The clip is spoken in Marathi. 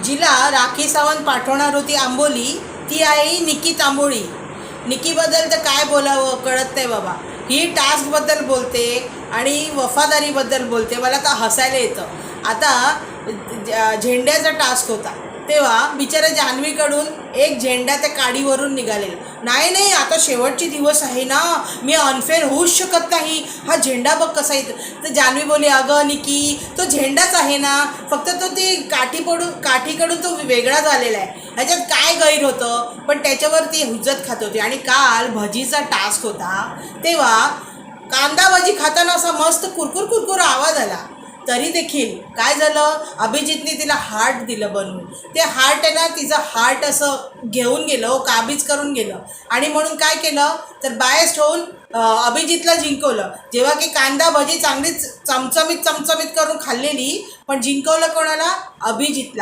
जिला राखी सावंत पाठवणार होती आंबोली ती आहे निकी तांबोळी. निकीबद्दल तर काय बोलावं कळत नाही बाबा. ही टास्कबद्दल बोलते आणि वफादारीबद्दल बोलते. मला तर हसायला येतं. आता झेंड्याचा टास्क होता तेव्हा बिचाऱ्या जान्हवीकडून एक झेंडा त्या काडीवरून निघालेला. नाही आता शेवटचे दिवस आहे ना, मी अनफेअर होऊच शकत नाही, हा झेंडा बघ कसा येतो. तर जान्हवी बोलली, अगं निकी तो झेंडाच आहे ना, फक्त तो ते काठीकडून तो वेगळा झालेला आहे, ह्याच्यात काय गैर होतं. पण त्याच्यावर ती हुज्जत खात होती. आणि काल भजीचा टास्क होता तेव्हा कांदा भजी खाताना असा मस्त कुरकुर कुरकुर आवाज आला. तरी देखील काय झालं, अभिजितने तिला हार्ट दिलं बनवून. ते हार्ट आहे ना, तिचं हार्ट असं घेऊन गेलं, काबीज करून गेलं. आणि म्हणून काय केलं तर बायस्ड होऊन अभिजितला जिंकवलं. जेव्हा की कांदा भजी चांगलीच चमचमीत करून खाल्लेली, पण जिंकवलं कोणाला, अभिजितला.